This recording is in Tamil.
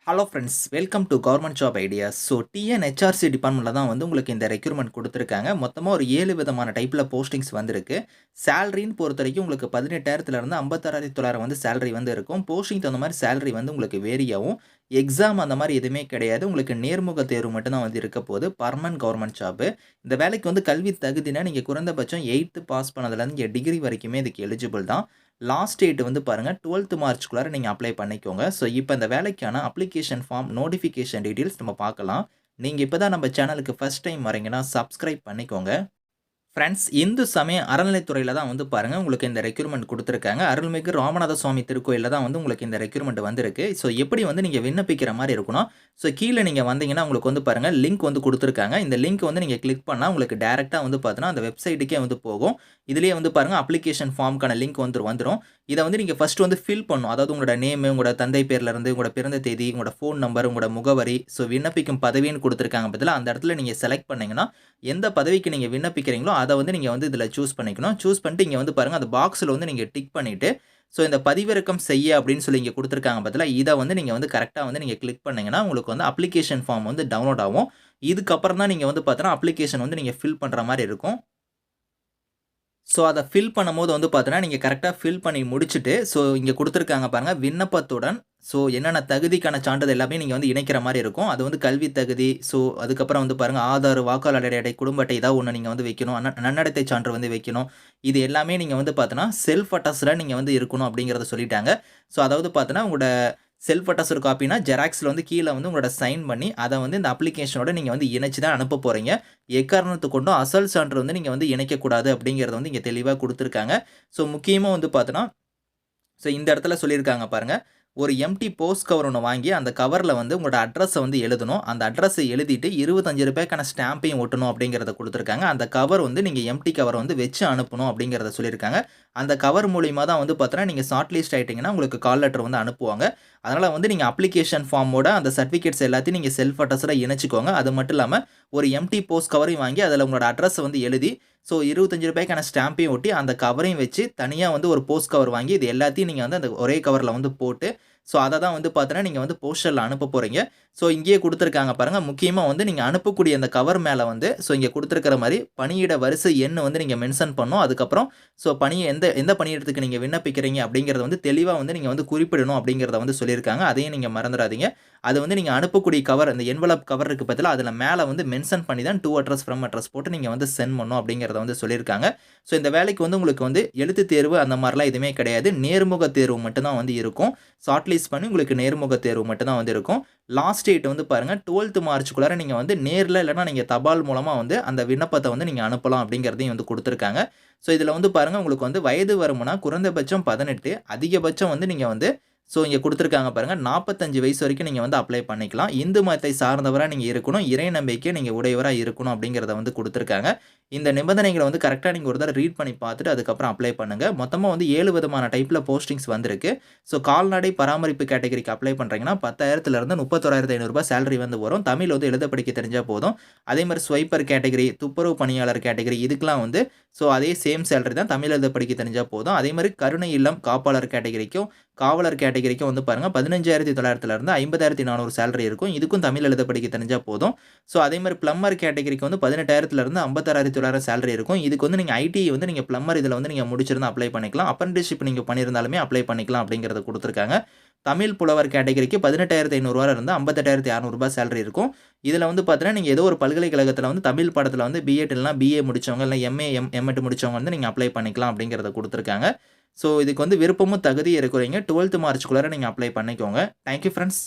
Hello friends, welcome to government job ideas. So TNHRC டிபார்ட்மெண்ட்ல தான் வந்து உங்களுக்கு இந்த ரெக்ரூட்மெண்ட் குடுத்துருக்காங்க. மொத்தமா ஒரு 7 விதமான டைப்ல போஸ்டிங்ஸ் வந்திருக்கு. சேலரின்னு பொறுத்தவரைக்கும் உங்களுக்கு 18,000 56,900 வந்து சேலரி வந்து இருக்கும். போஸ்டிங் தகுந்த மாரி சேலரி வந்து உங்களுக்கு வேரி ஆகும். எக்ஸாம் அந்த மாரி எதுவுமே கிடையாது. உங்களுக்கு நேர்முக தேர்வு மட்டும் தான் வந்து இருக்க போது. Permanent government job. இந்த வேலைக்கு வந்து கல்வி தகுதினா நீங்க குறைந்தபட்சம் 8த் பாஸ் பண்ணதுலேருந்து இங்க டிகிரி வரைக்குமே இதுக்கு எலிஜிபிள் தான். லாஸ்ட் டேட் வந்து பாருங்க 12th மார்ச்க்குள்ளார நீங்க அப்ளை பண்ணிக்கோங்க. ஸோ இப்ப இந்த வேலைக்கான அப்ளிகேஷன் ஃபார்ம், நோட்டிஃபிகேஷன் டீட்டெயில்ஸ் நம்ம பார்க்கலாம். நீங்க இப்ப தான் நம்ம சேனலுக்கு ஃபர்ஸ்ட் டைம் வரீங்கன்னா சப்ஸ்கிரைப் பண்ணிக்கோங்க. ஃப்ரெண்ட்ஸ், இந்து சமய அறநிலைத்துறையில தான் வந்து பாருங்க உங்களுக்கு இந்த ரெக்ரூட்மெண்ட் குடுத்துருக்காங்க. அருள்மிகு ராமநாத சுவாமி திருக்கோயில்ல தான் வந்து உங்களுக்கு இந்த ரெக்ரூட்மெண்ட் வந்திருக்கு. ஸோ எப்படி வந்து நீங்க விண்ணப்பிக்கிற மாரி இருக்கும்னா, ஸோ கீழ நீங்க வந்தீங்கன்னா உங்களுக்கு வந்து பாருங்க லிங்க் வந்து குடுத்துருக்காங்க. இந்த லிங்க் வந்து நீங்க கிளிக் பண்ணா உங்களுக்கு டைரக்ட்டா வந்து பார்த்தீங்கன்னா, அந்த வெப்சைட்டுக்கே வந்து போகும். இதிலேயே வந்து பாருங்க அப்ளிகேஷன் ஃபார்ம்க்கான லிங்க் வந்துரும். இத வந்து நீங்க ஃபர்ஸ்ட் வந்து ஃபில் பண்ணணும். அதாவது உங்களோட நேம், உங்களோட தந்தை பேர்ல இருந்து, உங்களோட பிறந்த தேதி, உங்களோட ஃபோன் நம்பர், உங்களோட முகவரி, ஸோ விண்ணப்பிக்கும் பதவின்னு குடுத்துருக்காங்க பார்த்தீங்களா, அந்த இடத்துல நீங்க செலக்ட் பண்ணீங்கன்னா, எந்த பதவிக்கு நீங்க விண்ணப்பிக்கிறீங்களோ, அத வந்து நீங்க வந்து இதில சூஸ் பண்ணிக்கணும். சூஸ் பண்ணிட்டு இங்க வந்து பாருங்க, அந்த பாக்ஸ்ல வந்து நீங்க டிக் பண்ணிட்டு, ஸோ இந்த பதிவிறக்கம் செய்ய அப்படின்னு சொல்லி இங்க குடுத்துருக்காங்க பார்த்தீங்களா, இத வந்து நீங்க வந்து கரெக்ட்டா வந்து நீங்க கிளிக் பண்ணீங்கன்னா, உங்களுக்கு வந்து அப்ளிகேஷன் ஃபார்ம் வந்து டவுன்லோட் ஆகும். இதுக்கப்புறம் தான் நீங்க வந்து பார்த்தீங்கன்னா, அப்ளிகேஷன் வந்து நீங்க ஃபில் பண்ற மாரி இருக்கும். ஸோ, அத ஃபில் பண்ணும்போது வந்து பார்த்தீங்கன்னா, நீங்க கரெக்ட்டா ஃபில் பண்ணி முடிச்சுட்டு, ஸோ இங்க குடுத்துருக்காங்க பாருங்க, விண்ணப்பத்துடன் ஸோ என்னென்ன தகுதிக்கான சான்றிதழ் எல்லாமே நீங்க வந்து இணைக்கிற மாரி இருக்கும். அது வந்து கல்வி தகுதி, ஸோ அதுக்கப்புறம் வந்து பாருங்க ஆதார், வாக்காளர் அட்டை, குடும்ப அட்டை ஏதாவது ஒண்ணு நீங்க வந்து வைக்கணும். நன்னடத்தை சான்று வந்து வைக்கணும். இது எல்லாமே நீங்க வந்து பார்த்தீங்கன்னா, செல்ஃப் அட்டஸ்டடா நீங்க வந்து இருக்கணும் அப்படிங்கிறத சொல்லிட்டாங்க. ஸோ அதாவது பார்த்தீங்கன்னா, உங்களோட செல்ஃப் அட்டஸ்டட் காப்பினா ஜெராக்ஸ்ல வந்து கீழ வந்து உங்களோட சைன் பண்ணி, அத வந்து இந்த அப்ளிகேஷனோட நீங்க வந்து இணைச்சு தான் அனுப்ப போறீங்க. எக்காரணத்துக் கொண்டும் அசல் சான்று வந்து நீங்க வந்து இணைக்கக்கூடாது அப்படிங்கிறத வந்து இங்க தெளிவா குடுத்துருக்காங்க. ஸோ முக்கியமா வந்து பார்த்தீங்கன்னா, ஸோ இந்த இடத்துல சொல்லியிருக்காங்க பாருங்க. ஒரு எம்ப்டி போஸ்ட் கவர் ஒண்ணு வாங்கி, அந்த கவர்ல வந்து உங்களோட அட்ரஸ வந்து எழுதணும். அந்த அட்ரஸ எழுதிட்டு ரூ. 25க்கான ஸ்டாம்பையும் ஒட்டணும் அப்படிங்கிறத குடுத்துருக்காங்க. அந்த கவர் வந்து நீங்க எம்ப்டி கவர வந்து வச்சு அனுப்பணும் அப்படிங்கிறத சொல்லியிருக்காங்க. அந்த கவர் மூலியமா தான் வந்து பார்த்தீங்கன்னா, நீங்க ஷார்ட் லிஸ்ட் ஆயிட்டீங்கன்னா, உங்களுக்கு கால் லெட்டர் வந்து அனுப்புவாங்க. அதனால வந்து நீங்க அப்ளிகேஷன் ஃபார்மோட அந்த சர்டிபிகேட்ஸ் எல்லாத்தையும் நீங்க செல்ஃப் அட்டஸ்டடா இணைச்சுக்கோங்க. அது மட்டும் இல்லாம ஒரு எம்ப்டி போஸ்ட் கவரையும் வாங்கி, அதில உங்களோட அட்ரஸ வந்து எழுதி, ஸோ ரூ. 25க்கான ஸ்டாம்பையும் ஒட்டி, அந்த கவரையும் வச்சு, தனியா வந்து ஒரு போஸ்ட் கவர் வாங்கி, இது எல்லாத்தையும் நீங்க வந்து அந்த ஒரே கவர்ல வந்து போட்டு, ஸோ அத தான் வந்து பார்த்தீங்கன்னா, நீங்க வந்து போஸ்டல்ல அனுப்ப போறீங்க. ஸோ இங்கேயே குடுத்துருக்காங்க பாருங்க. முக்கியமா வந்து நீங்க அனுப்பக்கூடிய அந்த கவர் மேல வந்து, ஸோ இங்க குடுத்திருக்கிற மாரி பணியிட வரிசை எண் வந்து நீங்க மென்ஷன் பண்ணணும். அதுக்கப்புறம் ஸோ எந்த எந்த பணியிடத்துக்கு நீங்க விண்ணப்பிக்கிறீங்க அப்படிங்கிறத வந்து தெளிவா வந்து நீங்க வந்து குறிப்பிடணும் அப்படிங்கிறத வந்து சொல்லியிருக்காங்க. அதையும் நீங்க மறந்துறாதீங்க. அது வந்து நீங்க அனுப்பக்கூடிய கவர், அந்த என்வலப் கவர் இருக்கு பார்த்தீங்களா, அதில மேல வந்து மென்ஷன் பண்ணி தான் டூ அட்ரஸ், ஃப்ரம் அட்ரஸ் போட்டு நீங்க வந்து சென்ட் பண்ணணும் அப்படிங்கிறத வந்து சொல்லியிருக்காங்க. ஸோ இந்த வேலைக்கு வந்து உங்களுக்கு வந்து எழுத்துத் தேர்வு அந்த மாரிலாம் எதுவுமே கிடையாது. நேர்முக தேர்வு மட்டும் தான் வந்து இருக்கும். ஷார்ட் லிஸ்ட் பண்ணி உங்களுக்கு நேர்முக தேர்வு மட்டும் தான் வந்து இருக்கும். லாஸ்ட் டேட் வந்து பாருங்க 12th மார்ச்க்குள்ளார நீங்க வந்து நேர்ல இல்லன்னா நீங்க தபால் மூலமா வந்து அந்த விண்ணப்பத்த வந்து நீங்க அனுப்பலாம் அப்படிங்கிறதையும் வந்து குடுத்துருக்காங்க. ஸோ இதில வந்து பாருங்க உங்களுக்கு வந்து வயது வரம்புனா குறைந்தபட்சம் 18, அதிகபட்சம் வந்து நீங்க வந்து ஸோ இங்க குடுத்துருக்காங்க பாருங்க 45 வயசு வரைக்கும் நீங்க வந்து அப்ளை பண்ணிக்கலாம். இந்து மதத்தை சார்ந்தவரா நீங்க இருக்கணும். இறை நம்பிக்கை நீங்க உடையவரா இருக்கணும் அப்படிங்கிறத வந்து குடுத்துருக்காங்க. இந்த நிபந்தனைகள வந்து கரெக்ட்டா நீங்க ஒரு தடவ ரீட் பண்ணி பார்த்துட்டு அதுக்கப்புறம் அப்ளை பண்ணுங்க. மொத்தமா வந்து 7 விதமான டைப்ல போஸ்டிங்ஸ் வந்திருக்கு. ஸோ கால்நடை பராமரிப்பு கேட்டகரிக்கு அப்ளை பண்றீங்கன்னா 10,000லிருந்து 31,500 சேலரி வந்து வரும். தமிழ் வந்து எழுத படிக்க தெரிஞ்சா போதும். அதே மாரி ஸ்வைப்பர் கேட்டகரி, துப்புரவு பணியாளர் கேட்டகரி இதுக்கெல்லாம் வந்து ஸோ அதே சேம் சேலரி தான். தமிழ் எழுத படிக்க தெரிஞ்சா போதும். அதே மாரி கருணை இல்லம் காப்பாளர் கேட்டகரிக்கும், காவலர் கேட்டகரிக்கும் வந்து பாருங்க 15,900லிருந்து 50,400 சேலரி இருக்கும். இதுக்கும் தமிழ் எழுத படிக்க தெரிஞ்சா போதும். ஸோ அதே மாரி பிளம்பர் கேட்டகரிக்கு வந்து 18,000லிருந்து 56,900 சேலரி இருக்கும். இதுக்கு வந்து நீங்க ஐடி வந்து நீங்க பிளம்பர் இதில வந்து நீங்க முடிச்சிருந்தா அப்ளை பண்ணிக்கலாம். அப்ரன்டிஸ்ஷிப் நீங்க பண்ணியிருந்தாலுமே அப்ளை பண்ணிக்கலாம் அப்படிங்கிறத குடுத்துருக்காங்க. தமிழ் புலவர் கேட்டகரிக்கு ரூ. 18,500லிருந்து ரூ. 58,600 சேலரி இருக்கும். இதில வந்து பார்த்தீங்கன்னா, நீங்க ஏதோ ஒரு பல்கலைக்கழகத்தில வந்து தமிழ் பாடத்தில வந்து பிஎட் இல்லன்னா பிஏ முடிச்சவங்க, இல்ல எம்ஏ, எம்எட் முடிச்சவங்க வந்து நீங்க அப்ளை பண்ணிக்கலாம் அப்படிங்கிறத குடுத்துருக்காங்க. ஸோ இதுக்கு வந்து விருப்பமும் தகுதியும் இருக்கிறவங்க 12th மார்ச்க்குள்ளார நீங்க அப்ளை பண்ணிக்கோங்க. Thank you friends.